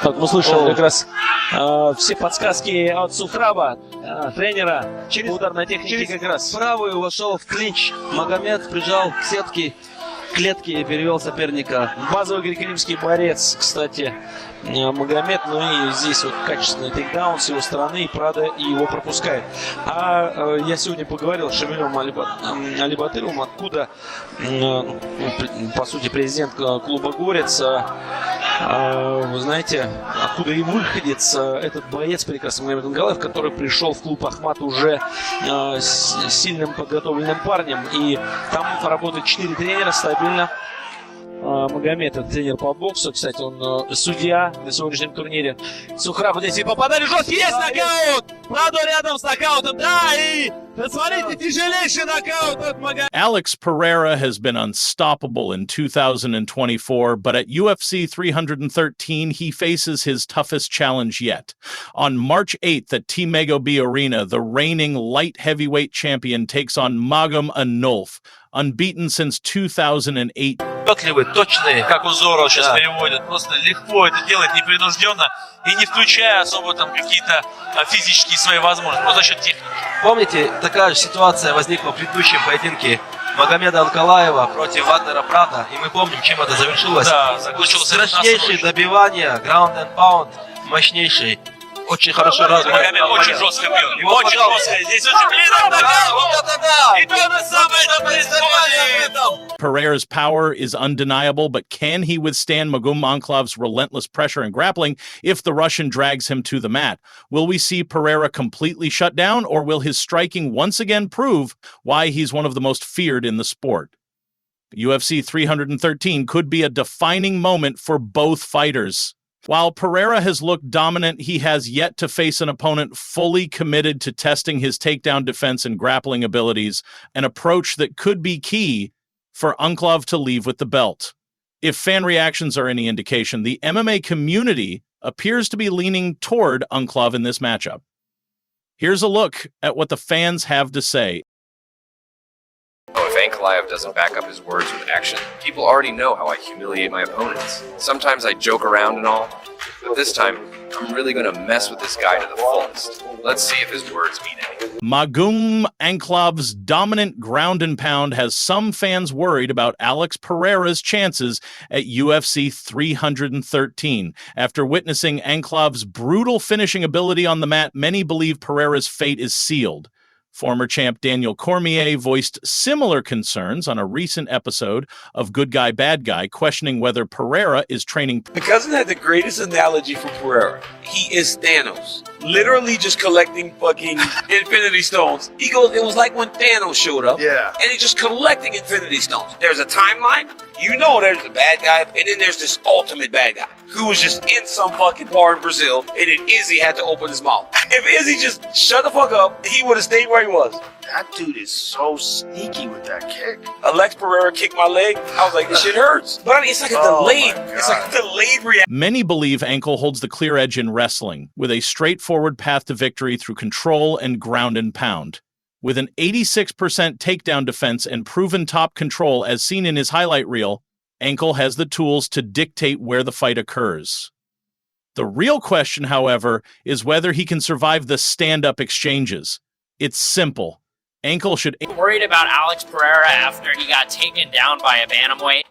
Вот мы слышим как раз все подсказки от Сухраба, тренера, через ударной техники как раз. Правую вошел в клинч. Магомед прижал к сетке клетки и перевел соперника. Базовый греко-римский борец, кстати, Магомед, ну и здесь вот качественный тейкдаун с его стороны, и правда, и его пропускает. А я сегодня поговорил с Шамилем Алибатыровым, откуда, по сути, президент клуба «Горец». Вы знаете, откуда и выходец этот боец прекрасный Магомед Анкалаев, который пришел в клуб Ахмат уже с сильным подготовленным парнем. И там работают 4 тренера стабильно. Магомед, это тренер по боксу, кстати, он судья на сегодняшнем турнире. Сухраб, вот здесь попадали жесткий, есть нокаут! Правда, рядом с нокаутом, да, и смотрите, тяжелейший нокаут от Магомеда. Alex Pereira has been unstoppable in 2024, but at UFC 313, he faces his toughest challenge yet. On March 8th at Magomed Arena, the reigning light heavyweight champion takes on Magomed Ankalaev, unbeaten since 2008. Податливый, точный, как Узоров сейчас переводит, просто легко это делает, непринужденно и не включая особо там какие-то физические свои возможности, просто за счет техники. Помните, такая же ситуация возникла в предыдущем поединке Магомеда Анкалаева против Ваднера Прада, и мы помним, чем это завершилось. Да, закончилось страшнейшее добивание, ground and pound, мощнейший. Очень хорошо развит. Магомед очень жестко бьет. Очень жестко. Здесь очень близко. И то же самое на представлении. Pereira's power is undeniable, but can he withstand Magomed Ankalaev's relentless pressure and grappling if the Russian drags him to the mat? Will we see Pereira completely shut down, or will his striking once again prove why he's one of the most feared in the sport? UFC 313 could be a defining moment for both fighters. While Pereira has looked dominant, he has yet to face an opponent fully committed to testing his takedown defense and grappling abilities, an approach that could be key for Ankalaev to leave with the belt. If fan reactions are any indication, the MMA community appears to be leaning toward Ankalaev in this matchup. Here's a look at what the fans have to say. If Ankalaev doesn't back up his words with action, people already know how I humiliate my opponents. Sometimes I joke around and all, but this time, I'm really going to mess with this guy to the fullest. Let's see if his words mean anything. Magomed Ankalaev's dominant ground and pound has some fans worried about Alex Pereira's chances at UFC 313. After witnessing Ankalaev's brutal finishing ability on the mat, many believe Pereira's fate is sealed. Former champ Daniel Cormier voiced similar concerns on a recent episode of Good Guy, Bad Guy, questioning whether Pereira is training. My cousin had the greatest analogy for Pereira. He is Thanos. Literally just collecting fucking Infinity Stones. He goes, it was like when Thanos showed up. Yeah. And he's just collecting Infinity Stones. There's a timeline. You know there's a bad guy. And then there's this ultimate bad guy who was just in some fucking bar in Brazil. And then Izzy had to open his mouth. If Izzy just shut the fuck up, he would have stayed where he was. That dude is so sneaky with that kick. Alex Pereira kicked my leg. I was like, this shit hurts. But I mean, it's like a delayed. It's like a delayed reaction. Many believe Ankle holds the clear edge in wrestling, with a straightforward path to victory through control and ground and pound. With an 86% takedown defense and proven top control as seen in his highlight reel, Ankle has the tools to dictate where the fight occurs. The real question, however, is whether he can survive the stand-up exchanges. It's simple. Ankle should... Worried about Alex Pereira after he got taken down by a bantamweight.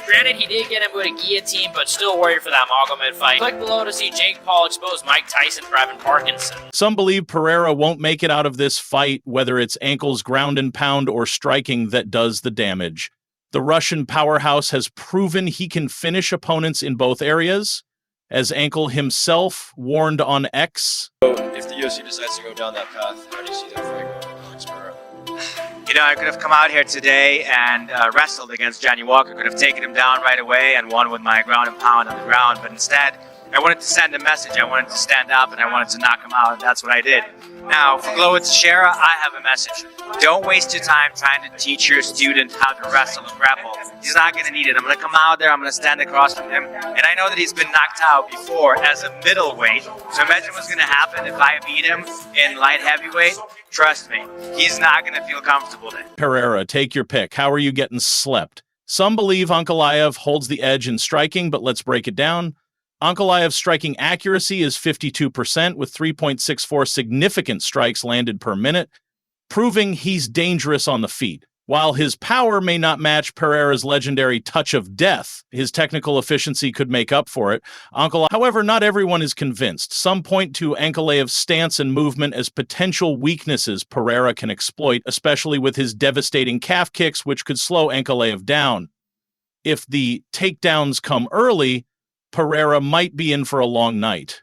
Granted, he did get him with a guillotine, but still worried for that Magomed fight. Click below to see Jake Paul expose Mike Tyson for Evan Parkinson. Some believe Pereira won't make it out of this fight, whether it's Ankle's ground and pound or striking that does the damage. The Russian powerhouse has proven he can finish opponents in both areas, as Ankle himself warned on X. If the UFC decides to go down that path, how do you see that fight going, Alex Pereira? You know, I could have come out here today and wrestled against Johnny Walker. Could have taken him down right away and won with my ground and pound on the ground. But instead, I wanted to send a message. I wanted to stand up and I wanted to knock him out, and that's what I did. Now, for Glover Teixeira, I have a message. Don't waste your time trying to teach your student how to wrestle and grapple. He's not going to need it. I'm going to come out there, I'm going to stand across from him, and I know that he's been knocked out before as a middleweight. So imagine what's going to happen if I beat him in light heavyweight. Trust me, he's not going to feel comfortable then. Pereira, take your pick. How are you getting slept? Some believe Ankalaev holds the edge in striking, but let's break it down. Ankalaev's striking accuracy is 52% with 3.64 significant strikes landed per minute, proving he's dangerous on the feet. While his power may not match Pereira's legendary touch of death, his technical efficiency could make up for it. However, not everyone is convinced. Some point to Ankalaev's stance and movement as potential weaknesses Pereira can exploit, especially with his devastating calf kicks, which could slow Ankalaev down. If the takedowns come early, Pereira might be in for a long night.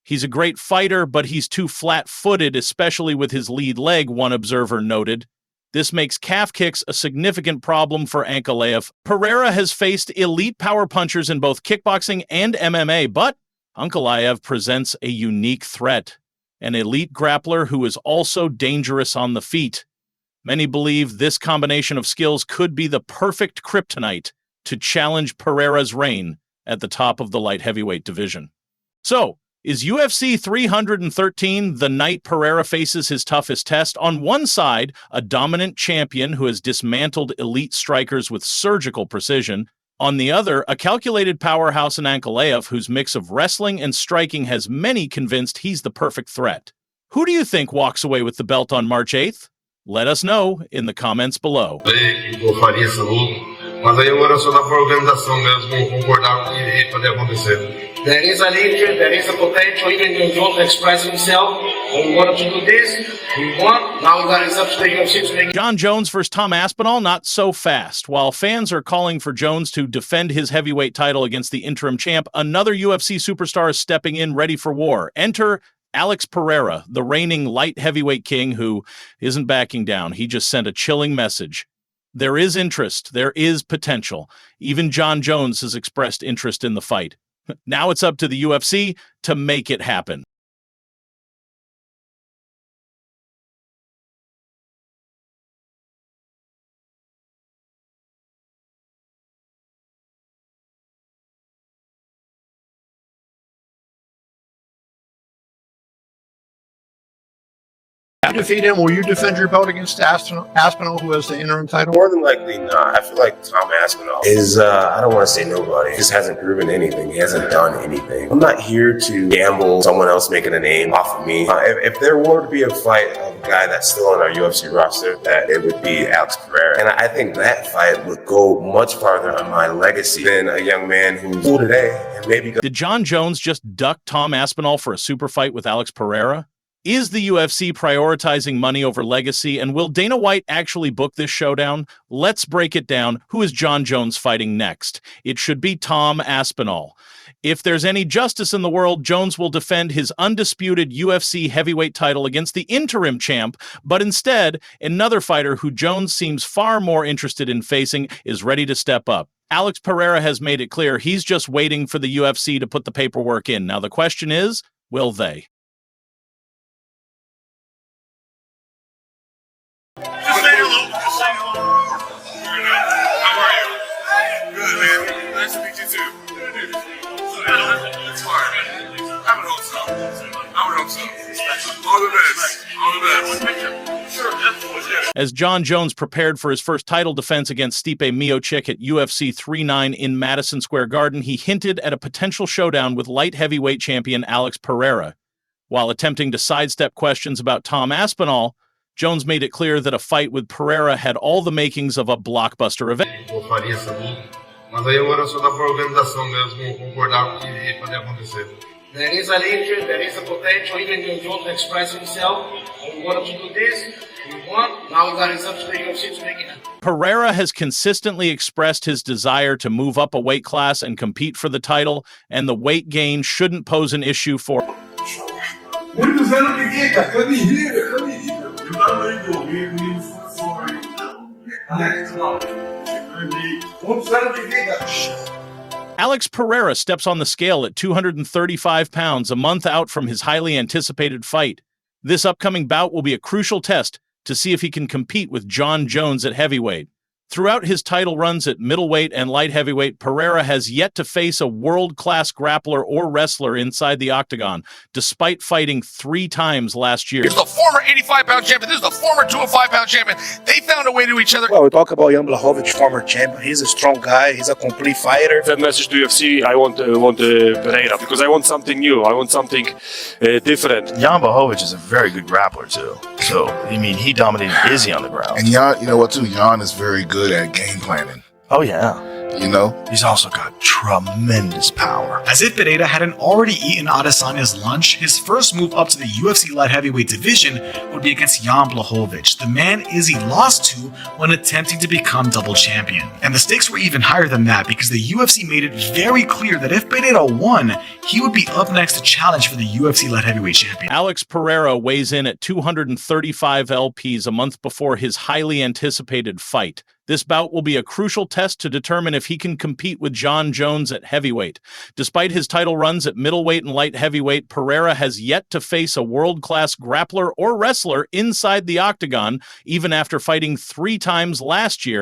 He's a great fighter, but he's too flat-footed, especially with his lead leg, one observer noted. This makes calf kicks a significant problem for Ankalaev. Pereira has faced elite power punchers in both kickboxing and MMA, but Ankalaev presents a unique threat, an elite grappler who is also dangerous on the feet. Many believe this combination of skills could be the perfect kryptonite to challenge Pereira's reign at the top of the light heavyweight division. So, is UFC 313 the night Pereira faces his toughest test? On one side, a dominant champion who has dismantled elite strikers with surgical precision. On the other, a calculated powerhouse in Ankalaev whose mix of wrestling and striking has many convinced he's the perfect threat. Who do you think walks away with the belt on March 8th? Let us know in the comments below. Mas aí agora só dá para a organização mesmo concordar e poder acontecer. There is an interest, there is a potential, even when Jones expressed himself, we wanted to do this, we won, now it's up to the UFC to make. John Jones versus Tom Aspinall, not so fast. While fans are calling for Jones to defend his heavyweight title against the interim champ, another UFC superstar is stepping in ready for war. Enter Alex Pereira, the reigning light heavyweight king who isn't backing down. He just sent a chilling message. There is interest. There is potential. Even John Jones has expressed interest in the fight. Now it's up to the UFC to make it happen. You defeat him, will you defend your belt against Aspinall, who has the interim title? More than likely not. I feel like Tom Aspinall is, I don't want to say nobody. He just hasn't proven anything. He hasn't done anything. I'm not here to gamble someone else making a name off of me. If there were to be a fight of a guy that's still on our UFC roster, that it would be Alex Pereira. And I think that fight would go much farther on my legacy than a young man who's cool today and maybe... Did John Jones just duck Tom Aspinall for a super fight with Alex Pereira? Is the UFC prioritizing money over legacy, and will Dana White actually book this showdown? Let's break it down. Who is John Jones fighting next? It should be Tom Aspinall. If there's any justice in the world, Jones will defend his undisputed UFC heavyweight title against the interim champ, but instead, another fighter who Jones seems far more interested in facing is ready to step up. Alex Pereira has made it clear he's just waiting for the UFC to put the paperwork in. Now the question is, will they? Just say hello. Just say hello. How are you? Good, man. Nice to meet you too. It's fine. I would hope so. All the best. All the best. Sure. As John Jones prepared for his first title defense against Stipe Miocic at UFC 39 in Madison Square Garden, he hinted at a potential showdown with light heavyweight champion Alex Pereira. While attempting to sidestep questions about Tom Aspinall, Jones made it clear that a fight with Pereira had all the makings of a blockbuster event. Mas aí agora só dá para a organização mesmo concordar e poder acontecer. There is an interest, there is a potential, even when Jones expressed himself, we wanted to do this, we won, now it's up to the UFC to make it happen. Pereira has consistently expressed his desire to move up a weight class and compete for the title, and the weight gain shouldn't pose an issue for him. Alex Pereira steps on the scale at 235 pounds, a month out from his highly anticipated fight. This upcoming bout will be a crucial test to see if he can compete with Jon Jones at heavyweight. Throughout his title runs at middleweight and light heavyweight, Pereira has yet to face a world-class grappler or wrestler inside the octagon, despite fighting 3 times last year. Here's the former 85-pound champion. This is the former 205-pound champion. They found a way to each other. Well, we talk about Jan Blachowicz, former champion. He's a strong guy. He's a complete fighter. That message to UFC, I want Pereira because I want something new. I want something different. Jan Blachowicz is a very good grappler too. So, I mean, he dominated Izzy on the ground. And Jan, you know what too? Jan is very good at game planning. Oh yeah. You know? He's also got tremendous power. As if Pereira hadn't already eaten Adesanya's lunch, his first move up to the UFC light heavyweight division would be against Jan Blachowicz, the man Izzy lost to when attempting to become double champion. And the stakes were even higher than that because the UFC made it very clear that if Pereira won, he would be up next to challenge for the UFC light heavyweight champion. Alex Pereira weighs in at 235 lps a month before his highly anticipated fight. This bout will be a crucial test to determine if he can compete with Jon Jones at heavyweight. Despite his title runs at middleweight and light heavyweight, Pereira has yet to face a world-class grappler or wrestler inside the octagon, even after fighting 3 times last year.